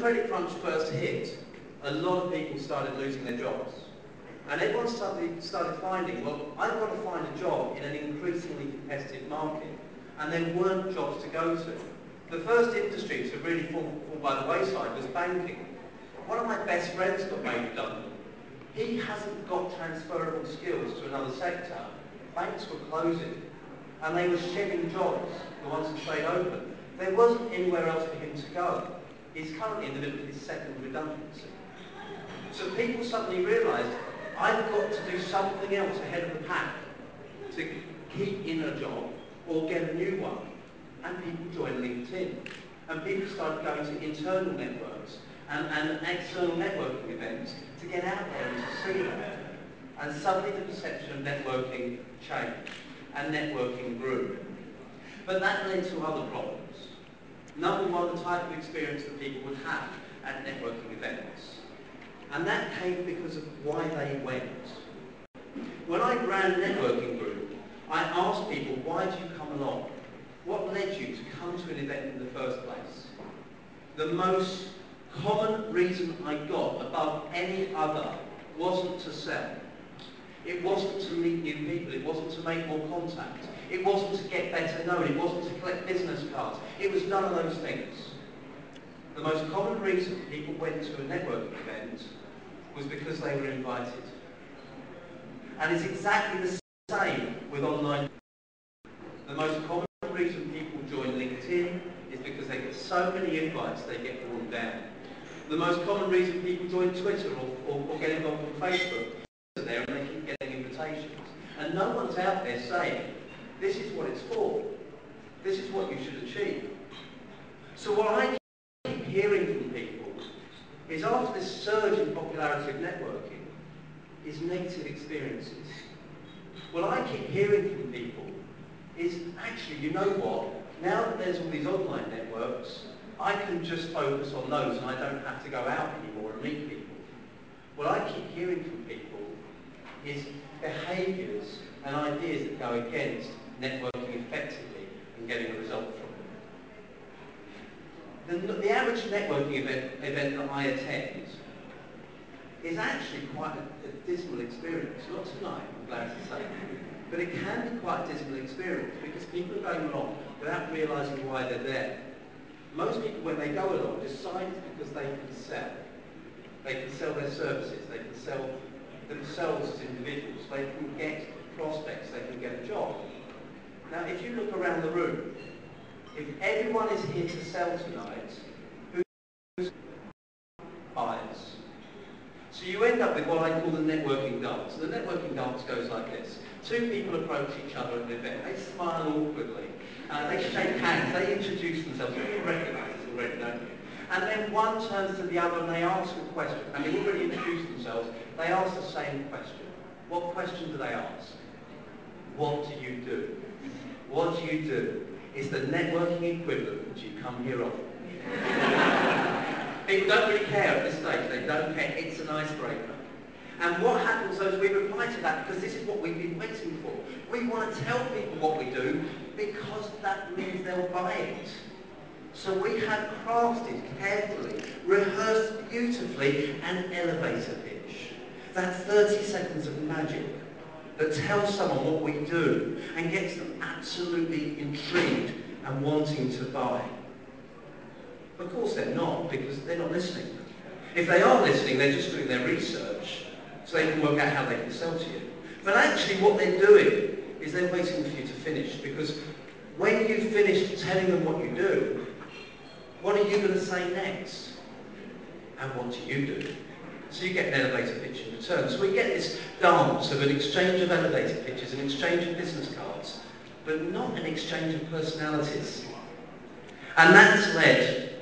credit crunch first hit, a lot of people started losing their jobs. And everyone started finding, well, I've got to find a job in an increasingly competitive market. And there weren't jobs to go to. The first industry to really fall by the wayside was banking. One of my best friends got made redundant. He hasn't got transferable skills to another sector. Banks were closing. And they were shedding jobs, the ones that stayed open. There wasn't anywhere else for him to go. He's currently in the middle of his second redundancy. So people suddenly realised, I've got to do something else ahead of the pack to keep in a job or get a new one. And people joined LinkedIn. And people started going to internal networks and external networking events to get out there and to see that. And suddenly the perception of networking changed. And networking grew. But that led to other problems. Number one, the type of experience that people would have at networking events. And that came because of why they went. When I ran a networking group, I asked people, why do you come along? What led you to come to an event in the first place? The most common reason I got above any other wasn't to sell. It wasn't to meet new people. It wasn't to make more contact. It wasn't to get better known. It wasn't to collect business cards. It was none of those things. The most common reason people went to a networking event was because they were invited. And it's exactly the same with online. The most common reason people join LinkedIn is because they get so many invites they get worn down. The most common reason people join Twitter or get involved on Facebook is there and they keep getting invitations. And no one's out there saying, this is what it's for. This is what you should achieve. So what I keep hearing from people is after this surge in popularity of networking is negative experiences. What I keep hearing from people is actually, you know what, now that there's all these online networks, I can just focus on those and I don't have to go out anymore and meet people. What I keep hearing from people is behaviours and ideas that go against networking effectively and getting a result from it. The average networking event that I attend is actually quite a dismal experience. Not tonight, I'm glad to say, but it can be quite a dismal experience because people are going along without realising why they're there. Most people, when they go along, decide it's because they can sell. They can sell their services, they can sell themselves as individuals, they can get prospects, they can get a job. Now, if you look around the room, if everyone is here to sell tonight, who's buyers? So you end up with what I call the networking dance. The networking dance goes like this. Two people approach each other at an event. They smile awkwardly. They shake hands. They introduce themselves. You recognise this already, don't you? And then one turns to the other and they ask a question. And they've already introduced themselves. They ask the same question. What question do they ask? What do you do? What do you do? It's the networking equivalent that you come here on. People don't really care at this stage. They don't care. It's an icebreaker. And what happens is we reply to that because this is what we've been waiting for. We want to tell people what we do because that means they'll buy it. So we have crafted carefully, rehearsed beautifully, an elevator pitch. That's 30 seconds of magic that tells someone what we do and gets them absolutely intrigued and wanting to buy. Of course they're not, because they're not listening. If they are listening, they're just doing their research so they can work out how they can sell to you. But actually what they're doing is they're waiting for you to finish, because when you finish telling them what you do, what are you going to say next? And what do you do? So you get an elevator pitch in return. So we get this dance of an exchange of elevator pitches, an exchange of business cards, but not an exchange of personalities. And that's led,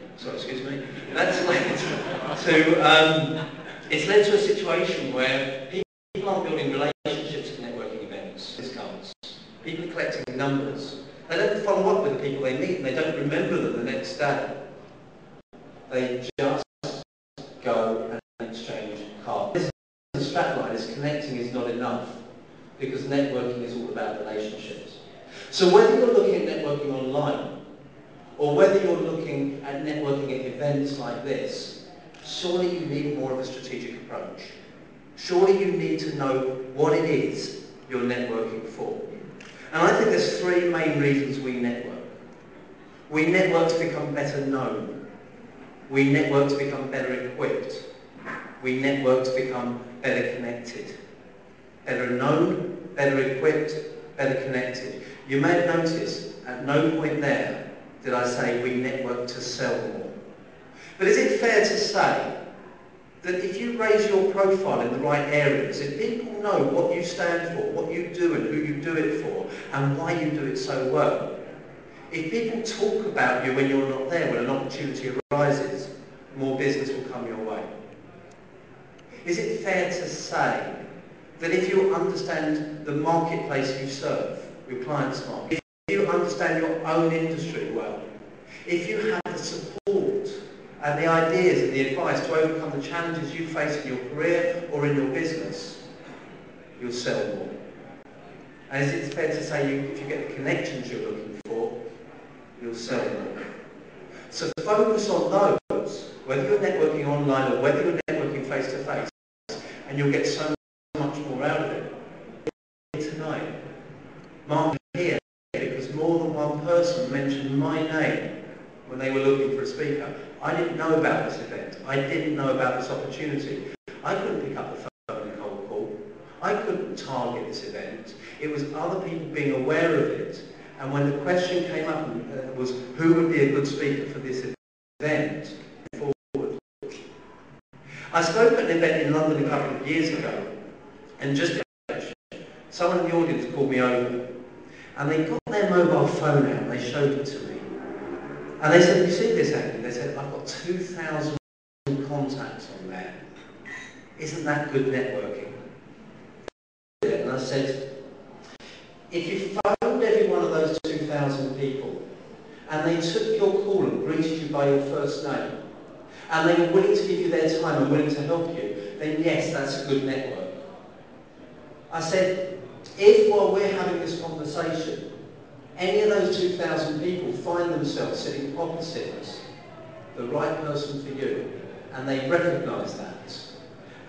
that's led to, it's led to a situation where people aren't building relationships at networking events, business cards. People are collecting numbers. They don't follow up with the people they meet and they don't remember them the next day. They just go and exchange cards. The strapline is connecting is not enough because networking is all about relationships. So whether you're looking at networking online or whether you're looking at networking at events like this, surely you need more of a strategic approach. Surely you need to know what it is you're networking for. And I think there's three main reasons we network. We network to become better known. We network to become better equipped. We network to become better connected. Better known, better equipped, better connected. You may have noticed at no point there did I say we network to sell more. But is it fair to say that if you raise your profile in the right areas, if people know what you stand for, what you do and who you do it for, and why you do it so well, if people talk about you when you're not there, when an opportunity arises, more business will come your way? Is it fair to say that if you understand the marketplace you serve, your clients' market, if you understand your own industry well, if you have the support and the ideas and the advice to overcome the challenges you face in your career or in your business, you'll sell more? And is it fair to say if you get the connections you're looking for, you'll sell more? So focus on those, whether you're networking online or whether you're networking face-to-face, and you'll get so much more out of it. Tonight, Mark here, because more than one person mentioned my name when they were looking for a speaker. I didn't know about this event. I didn't know about this opportunity. I couldn't pick up the phone and cold call. I couldn't target this event. It was other people being aware of it. And when the question came up was who would be a good speaker for this event, forward. I spoke at an event in London a couple of years ago, and just someone in the audience called me over, and they got their mobile phone out and they showed it to me. And they said, "You see this, Andy?" They said, "I've got 2,000 contacts on there. Isn't that good networking?" And I said, if you phoned every one of those 2,000 people, and they took your call and greeted you by your first name, and they were willing to give you their time and willing to help you, then yes, that's a good network. I said, if while we're having this conversation, any of those 2,000 people find themselves sitting opposite us, the right person for you, and they recognise that,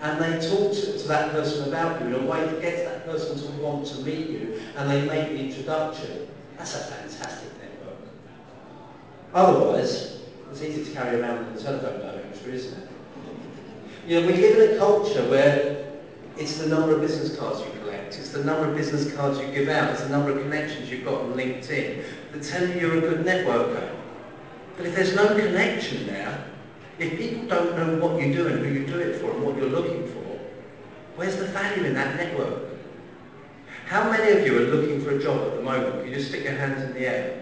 and they talk to that person about you in a way that gets that person to want to meet you, and they make the introduction, that's a fantastic network. Otherwise, it's easy to carry around with the telephone directory, isn't it? You know, we live in a culture where it's the number of business cards you collect, it's the number of business cards you give out, it's the number of connections you've got on LinkedIn that tell you you're a good networker. But if there's no connection there, if people don't know what you do and who you do it for and what you're looking for, where's the value in that network? How many of you are looking for a job at the moment? Can you just stick your hands in the air?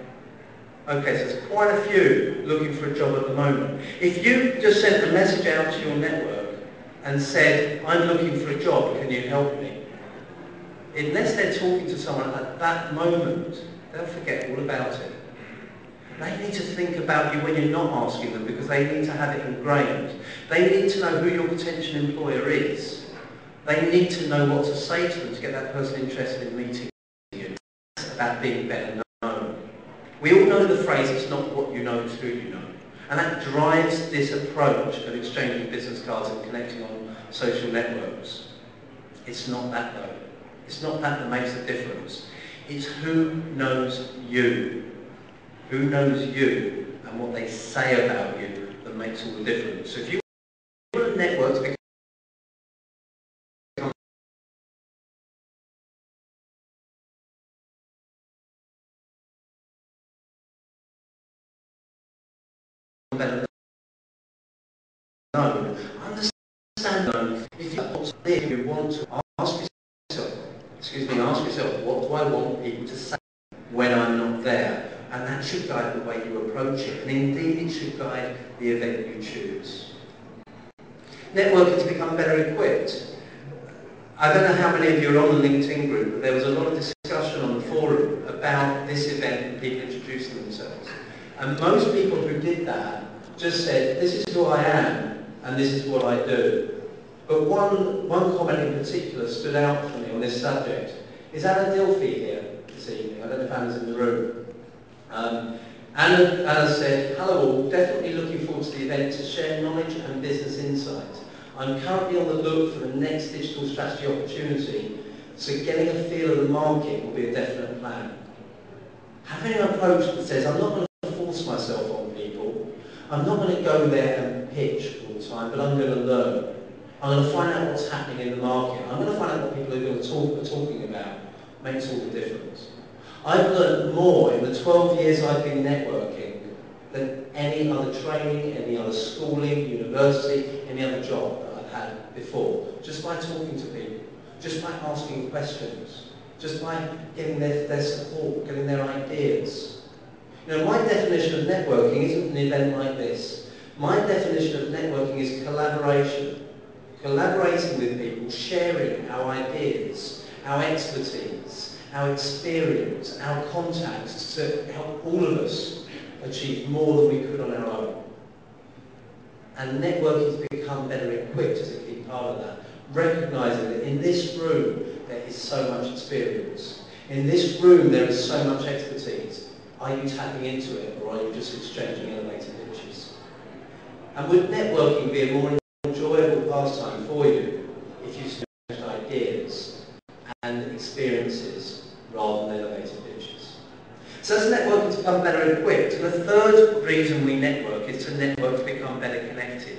Okay, so there's quite a few looking for a job at the moment. If you just sent a message out to your network and said, "I'm looking for a job, can you help me?" Unless they're talking to someone at that moment, they'll forget all about it. They need to think about you when you're not asking them, because they need to have it ingrained. They need to know who your potential employer is. They need to know what to say to them to get that person interested in meeting you. It's about being better known. We all know the phrase, "It's not what you know, it's who you know." And that drives this approach of exchanging business cards and connecting on social networks. It's not that though. It's not that makes the difference. It's who knows you. Who knows you and what they say about you that makes all the difference. So if you want a network to become better known, understand if you want to ask yourself, what do I want people to say when I'm not there? And that should guide the way you approach it. And indeed it should guide the event you choose. Networking to become better equipped. I don't know how many of you are on the LinkedIn group, but there was a lot of discussion on the forum about this event and people introducing themselves. And most people who did that just said, "This is who I am and this is what I do." But one comment in particular stood out for me on this subject. Is Anna Dilfy here this evening? I don't know if Anna's in the room. And as I said, hello all, definitely looking forward to the event to share knowledge and business insight. I'm currently on the look for the next digital strategy opportunity, so getting a feel of the market will be a definite plan. Having an approach that says, I'm not going to force myself on people, I'm not going to go there and pitch all the time, but I'm going to learn. I'm going to find out what's happening in the market. I'm going to find out what people are talking about. Makes all the difference. I've learned more in the 12 years I've been networking than any other training, any other schooling, university, any other job that I've had before. Just by talking to people, just by asking questions, just by getting their support, getting their ideas. You know, my definition of networking isn't an event like this. My definition of networking is collaboration. Collaborating with people, sharing our ideas, our expertise, our experience, our contacts to help all of us achieve more than we could on our own. And networking has become better equipped as a key part of that, recognising that in this room there is so much experience. In this room there is so much expertise. Are you tapping into it, or are you just exchanging elevator pitches? And would networking be a more enjoyable pastime for you if you exchanged ideas and experiences rather than elevator pitches? So as networking to become better equipped, and the third reason we network is to network to become better connected.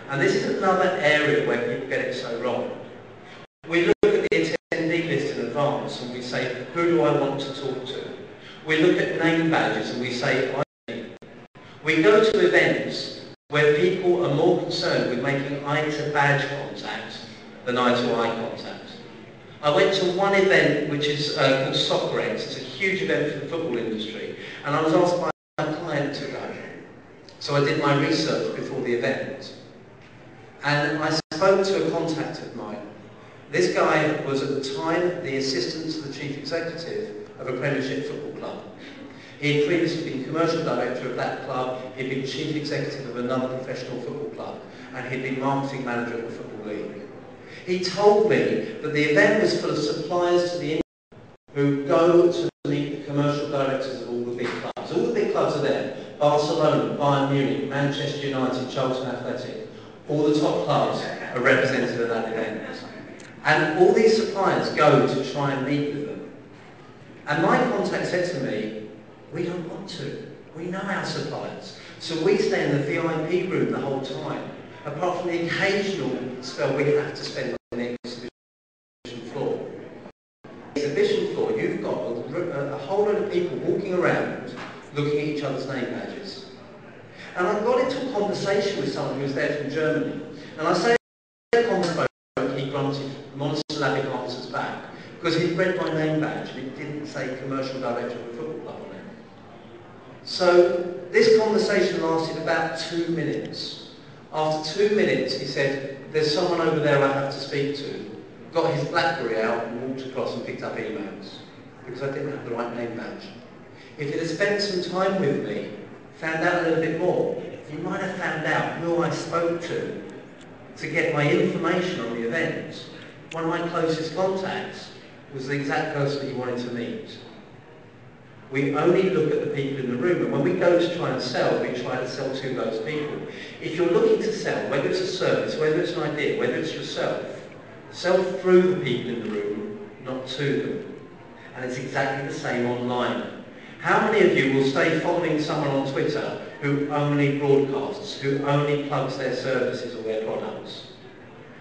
And this is another area where people get it so wrong. We look at the attendee list in advance and we say, who do I want to talk to? We look at name badges and we say, I. We go to events where people are more concerned with making eye-to-badge contact than eye-to-eye contact. I went to one event which is called Soccer X. It's a huge event for the football industry, and I was asked by a client to go. So I did my research before the event, and I spoke to a contact of mine. This guy was at the time the assistant to the chief executive of a Premiership football club. He had previously been commercial director of that club, he'd been chief executive of another professional football club, and he'd been marketing manager of the Football League. He told me that the event was full of suppliers to the industry who go to meet the commercial directors of all the big clubs. All the big clubs are there. Barcelona, Bayern Munich, Manchester United, Charlton Athletic. All the top clubs are represented at that event. And all these suppliers go to try and meet with them. And my contact said to me, we don't want to. We know our suppliers. So we stay in the VIP room the whole time. Apart from the occasional spell we have to spend on the exhibition floor. The exhibition floor, you've got a whole lot of people walking around looking at each other's name badges. And I got into a conversation with someone who was there from Germany. And I say he grunted monosyllabic answers back because he'd read my name badge and it didn't say commercial director of a football club on it. So this conversation lasted about 2 minutes. After 2 minutes, he said, there's someone over there I have to speak to. Got his BlackBerry out and walked across and picked up emails because I didn't have the right name badge. If he'd have spent some time with me, found out a little bit more, he might have found out who I spoke to get my information on the event. One of my closest contacts was the exact person he wanted to meet. We only look at the people in the room, and when we go to try and sell, we try to sell to those people. If you're looking to sell, whether it's a service, whether it's an idea, whether it's yourself, sell through the people in the room, not to them. And it's exactly the same online. How many of you will stay following someone on Twitter who only broadcasts, who only plugs their services or their products?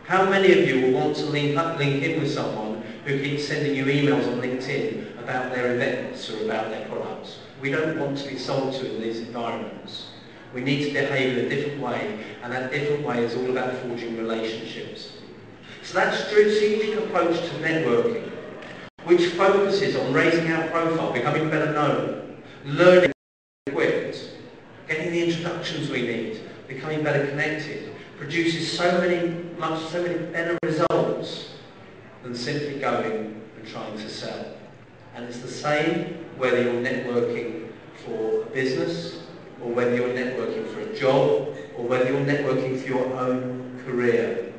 How many of you will want to link in with someone who keeps sending you emails on LinkedIn about their events or about their products? We don't want to be sold to in these environments. We need to behave in a different way, and that different way is all about forging relationships. So that strategic approach to networking, which focuses on raising our profile, becoming better known, learning equipped, getting the introductions we need, becoming better connected, produces so many better results than simply going and trying to sell. And it's the same whether you're networking for a business, or whether you're networking for a job, or whether you're networking for your own career.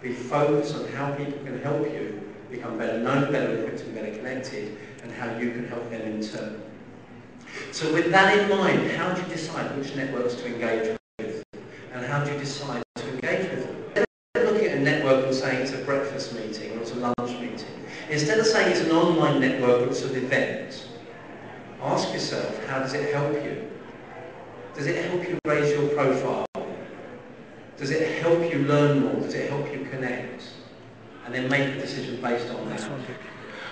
Be focused on how people can help you become better known, better equipped and better connected, and how you can help them in turn. So with that in mind, how do you decide which networks to engage with? And how do you decide to engage with them? Instead of looking at a network and saying it's a breakfast meeting or it's a lunch meeting, instead of saying it's an online network or it's an event, ask yourself, how does it help you? Does it help you raise your profile? Does it help you learn more? Does it help you connect? And then make a decision based on that.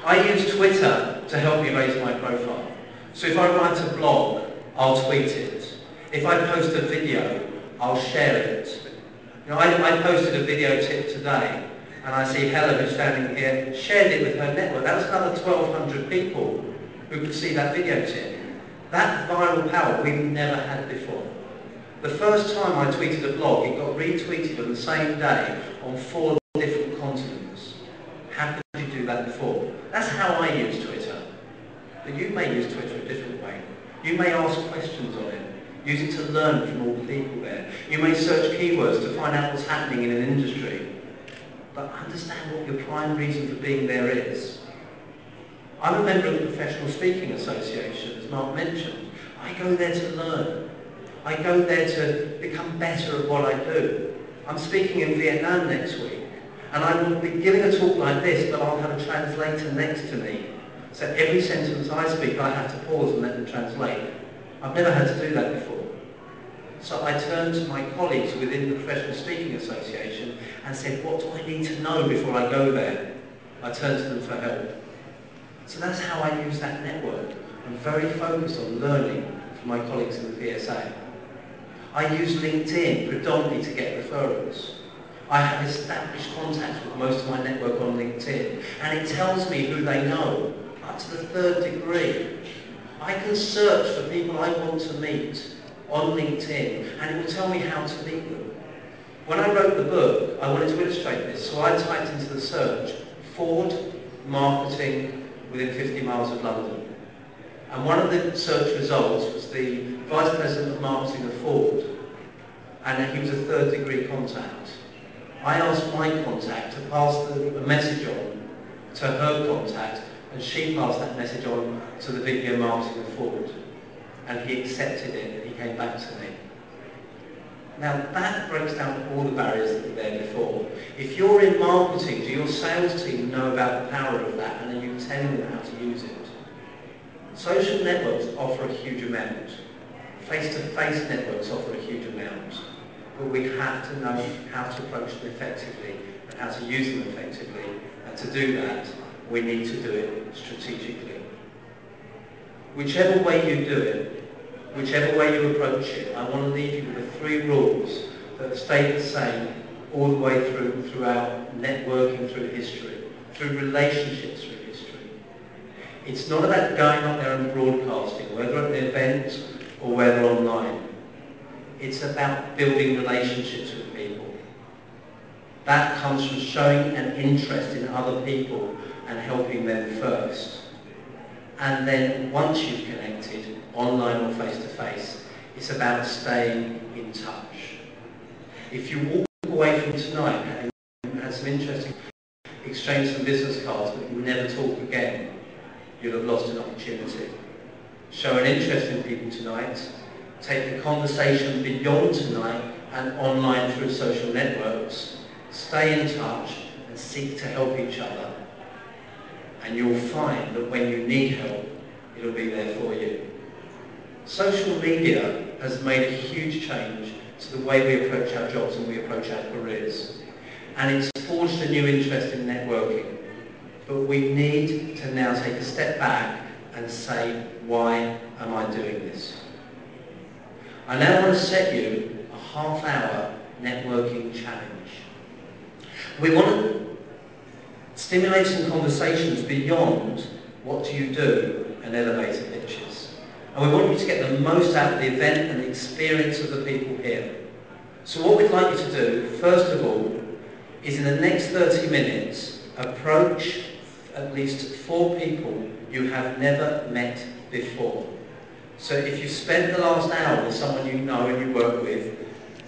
I use Twitter to help me raise my profile. So if I write a blog, I'll tweet it. If I post a video, I'll share it. You know, I posted a video tip today, and I see Helen, who's standing here, shared it with her network. That was another 1,200 people who could see that video tip. That viral power we've never had before. The first time I tweeted a blog, it got retweeted on the same day on 4 different continents. How could you do that before? That's how I use Twitter. But you may use Twitter a different way. You may ask questions on it. Use it to learn from all the people there. You may search keywords to find out what's happening in an industry. But understand what your prime reason for being there is. I'm a member of the Professional Speaking Association, as Mark mentioned. I go there to learn. I go there to become better at what I do. I'm speaking in Vietnam next week, and I will be giving a talk like this, but I'll have a translator next to me. So every sentence I speak, I have to pause and let them translate. I've never had to do that before. So I turned to my colleagues within the Professional Speaking Association and said, what do I need to know before I go there? I turned to them for help. So that's how I use that network. I'm very focused on learning from my colleagues in the PSA. I use LinkedIn predominantly to get referrals. I have established contacts with most of my network on LinkedIn, and it tells me who they know, up to the 3rd degree. I can search for people I want to meet on LinkedIn, and it will tell me how to meet them. When I wrote the book, I wanted to illustrate this, so I typed into the search, Ford marketing within 50 miles of London. And one of the search results was the Vice President of Marketing of Ford, and he was a 3rd degree contact. I asked my contact to pass a message on to her contact, and she passed that message on to the VP of Marketing of Ford. And he accepted it, and he came back to me. Now that breaks down all the barriers that were there before. If you're in marketing, do your sales team know about the power of that, and are you telling them how to use it? Social networks offer a huge amount. Face-to-face networks offer a huge amount. But we have to know how to approach them effectively and how to use them effectively. And to do that, we need to do it strategically. Whichever way you do it, whichever way you approach it, I want to leave you with the 3 rules that have stayed the same all the way throughout networking through history, through relationships through history. It's not about going up there and broadcasting, whether at an event or whether online. It's about building relationships with people. That comes from showing an interest in other people and helping them first. And then once you've connected, online or face-to-face, it's about staying in touch. If you walk away from tonight having had some interesting exchange some business cards but you never talk again, you'll have lost an opportunity. Show an interest in people tonight, take the conversation beyond tonight and online through social networks, stay in touch and seek to help each other. And you'll find that when you need help, it'll be there for you. Social media has made a huge change to the way we approach our jobs and we approach our careers. And it's forged a new interest in networking. But we need to now take a step back and say, why am I doing this? I now want to set you a half-hour networking challenge. We want to stimulate some conversations beyond what do you do and elevator pitches. And we want you to get the most out of the event and the experience of the people here. So what we'd like you to do, first of all, is in the next 30 minutes, approach at least 4 people you have never met before. So if you've spent the last hour with someone you know and you work with,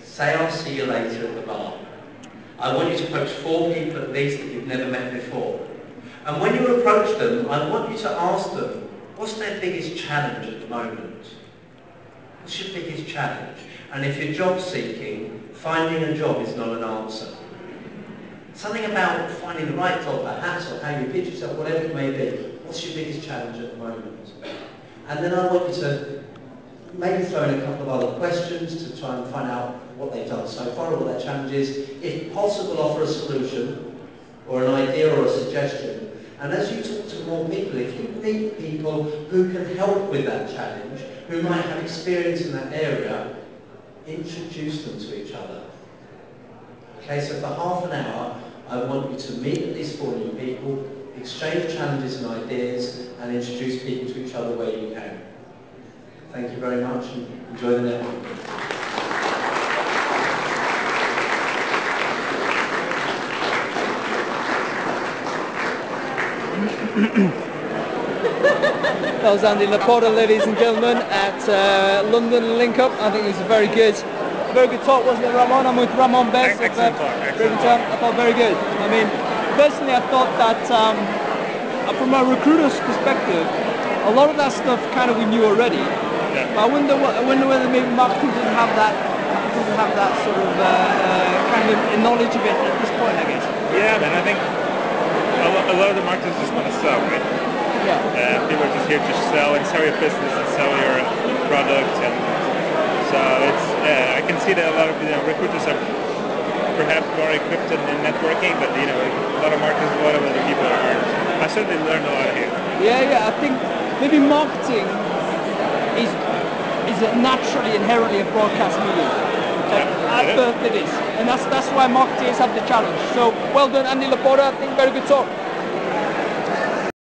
say I'll see you later at the bar. I want you to approach 4 people at least that you've never met before. And when you approach them, I want you to ask them, what's their biggest challenge at the moment? What's your biggest challenge? And if you're job seeking, finding a job is not an answer. Something about finding the right job, perhaps, or how you pitch yourself, whatever it may be. What's your biggest challenge at the moment? And then I want you to maybe throw in a couple of other questions to try and find out what they've done so far, or what their challenge is. If possible, offer a solution, or an idea or a suggestion. And as you talk to more people, if you meet people who can help with that challenge, who might have experience in that area, introduce them to each other. Okay, so for half an hour, I want you to meet at least 4 new people, exchange challenges and ideas, and introduce people to each other where you can. Thank you very much, and enjoy the network. That was Andy Lapota, ladies and gentlemen, at London Link Up. I think it was a very good talk, wasn't it, Ramon? I'm with Ramon Best. Excellent talk. I thought very good. I mean, personally, I thought that from a recruiter's perspective, a lot of that stuff kind of we knew already. Yeah. But I wonder whether maybe marketing didn't have that sort of kind of knowledge of it at this point, I guess. Yeah, man. I think a lot of the marketers just want to sell, right? Yeah. People are just here to sell and sell your business and sell your product, and so it's I can see that a lot of recruiters are perhaps more equipped in networking, but a lot of marketers, a lot of other people aren't. I certainly learned a lot here. Yeah. I think maybe marketing is naturally inherently a broadcast medium. At birth it is, and that's why marketeers have the challenge. So well done, Andy Lapota. I think very good talk.